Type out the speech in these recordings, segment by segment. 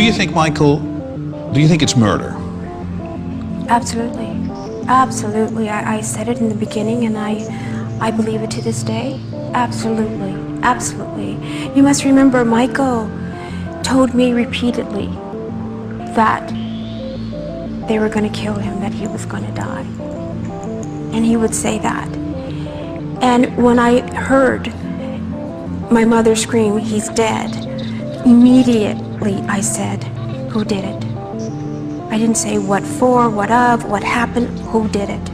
you think, Michael, do you think it's murder? Absolutely. Absolutely. I said it in the beginning, and I believe it to this day. Absolutely. Absolutely. You must remember, Michael told me repeatedly that they were going to kill him, that he was going to die. And he would say that. And when I heard my mother scream, "He's dead," immediately I said, "Who did it?" I didn't say what for, what of, what happened, who did it.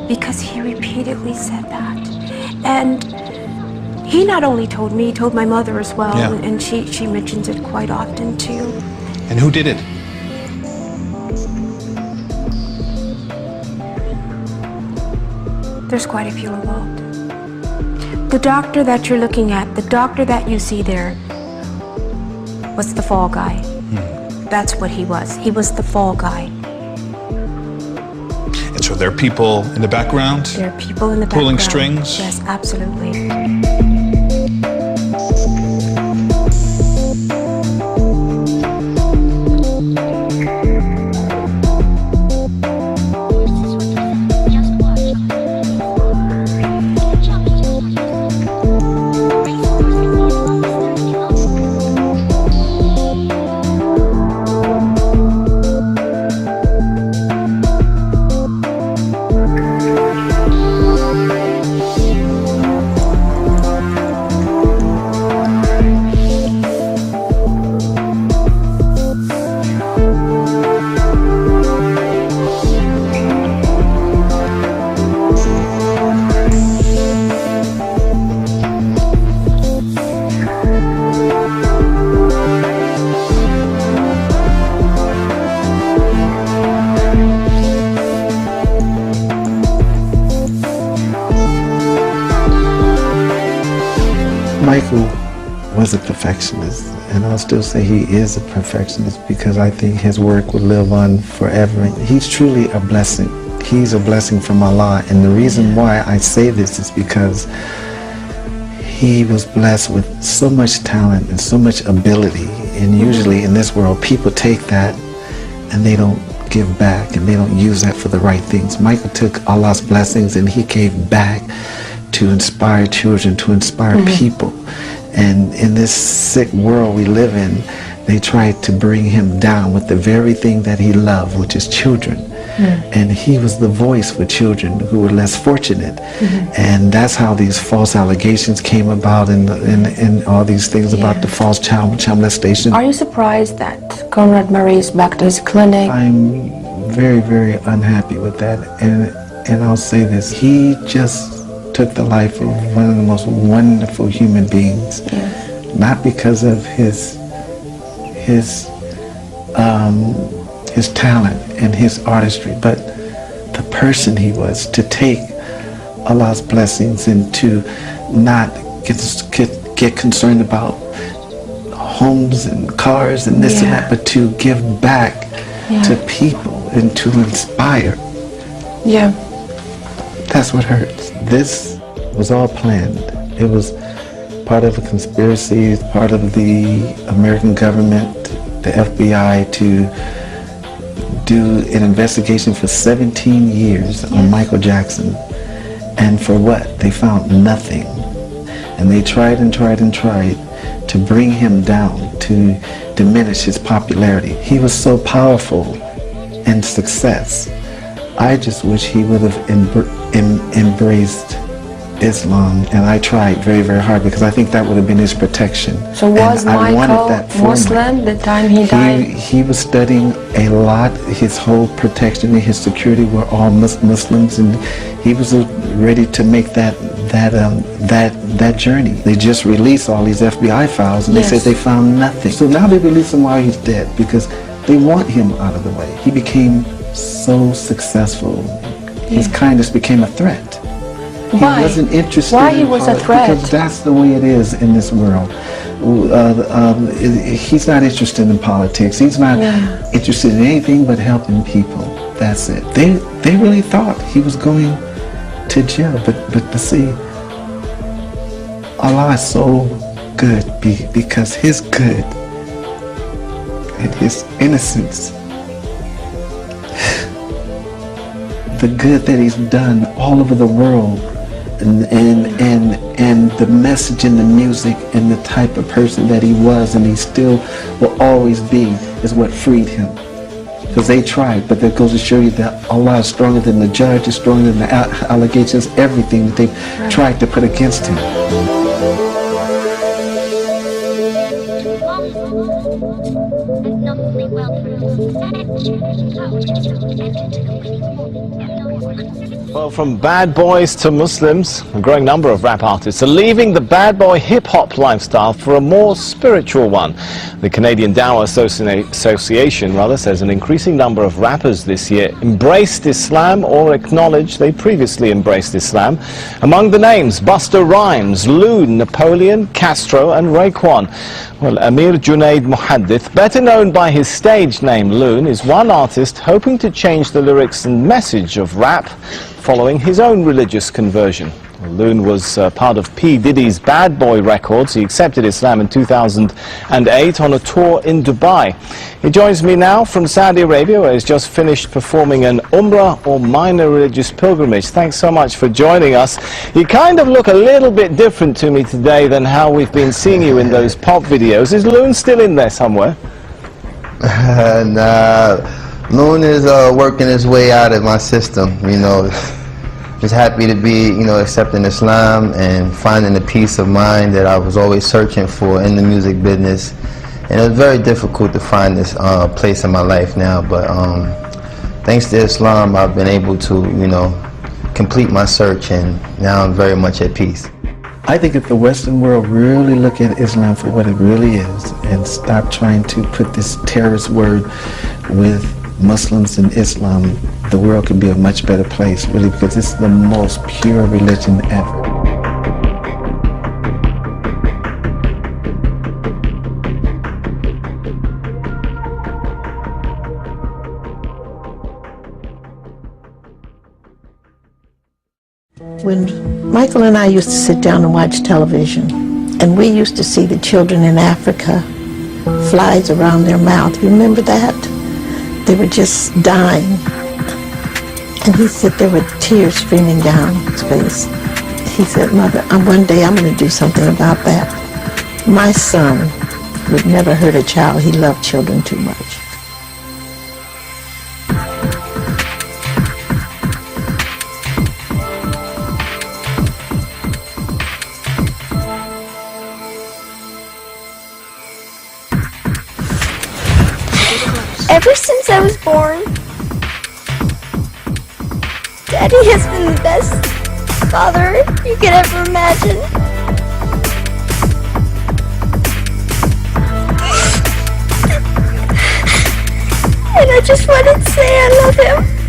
Because he repeatedly said that. And he not only told me, he told my mother as well, Yeah. and she mentions it quite often too. And who did it? There's quite a few involved. The doctor that you're looking at, the doctor that you see there, was the fall guy. That's what he was. He was the fall guy. And so there are people in the background? There are people in the pulling background. strings? Yes, absolutely. Michael was a perfectionist, and I'll still say he is a perfectionist because I think his work will live on forever. He's truly a blessing. He's a blessing from Allah, and the reason why I say this is because he was blessed with so much talent and so much ability, and usually in this world people take that and they don't give back and they don't use that for the right things. Michael took Allah's blessings and he gave back to inspire children, to inspire people. And in this sick world we live in, they tried to bring him down with the very thing that he loved, which is children. And he was the voice for children who were less fortunate. And that's how these false allegations came about, and all these things about the false child molestation. Are you surprised that Conrad Murray is back to his clinic? I'm very, very unhappy with that. And I'll say this, he just took the life of one of the most wonderful human beings. Not because of his talent and his artistry, but the person he was, to take Allah's blessings and to not get concerned about homes and cars and this and that, but to give back to people and to inspire. That's what hurts. This was all planned. It was part of a conspiracy, part of the American government, the FBI, to do an investigation for 17 years on Michael Jackson. And for what? They found nothing. And they tried and tried and tried to bring him down, to diminish his popularity. He was so powerful and success. I just wish he would have embraced Islam, and I tried very, very hard because I think that would have been his protection. So was Michael Muslim the time he died? He was studying a lot. His whole protection and his security were all Muslims, and he was ready to make that journey. They just released all these FBI files, and they said they found nothing. So now they release him while he's dead because they want him out of the way. He became so successful. His kindness became a threat. Why? He wasn't interested. Why he was a threat? Because that's the way it is in this world. He's not interested in politics. He's not interested in anything but helping people. That's it. They really thought he was going to jail, but see, Allah is so good because His good and his innocence. The good that he's done all over the world, and the message in the music and the type of person that he was and he still will always be is what freed him. Because they tried, but that goes to show you that Allah is stronger than the judge, is stronger than the allegations, everything that they've tried to put against him. Well, from bad boys to Muslims, a growing number of rap artists are leaving the bad boy hip-hop lifestyle for a more spiritual one. The Canadian Dawah Association says an increasing number of rappers this year embraced Islam or acknowledged they previously embraced Islam. Among the names, Busta Rhymes, Loon, Napoleon, Castro and Raekwon. Well, Amir Junaid Muhaddith, better known by his stage name Loon, is one artist hoping to change the lyrics and message of rap following his own religious conversion. Loon was part of P. Diddy's Bad Boy Records. He accepted Islam in 2008 on a tour in Dubai. He joins me now from Saudi Arabia, where he's just finished performing an Umrah or minor religious pilgrimage. Thanks so much for joining us. You kind of look a little bit different to me today than how we've been seeing you in those pop videos. Is Loon still in there somewhere? Nah, Loon is working his way out of my system, you know. Just happy to be, you know, accepting Islam and finding the peace of mind that I was always searching for in the music business. And it was very difficult to find this place in my life now, but thanks to Islam, I've been able to, you know, complete my search, and now I'm very much at peace. I think if the Western world really look at Islam for what it really is and stop trying to put this terrorist word with Muslims and Islam, the world could be a much better place, really, because it's the most pure religion ever. When Michael and I used to sit down and watch television, and we used to see the children in Africa, flies around their mouth. Remember that? They were just dying. And he said there were tears streaming down his face. He said, Mother, one day I'm going to do something about that. My son would never hurt a child. He loved children too much. Ever since I was born, Daddy has been the best father you could ever imagine. And I just wanted to say I love him.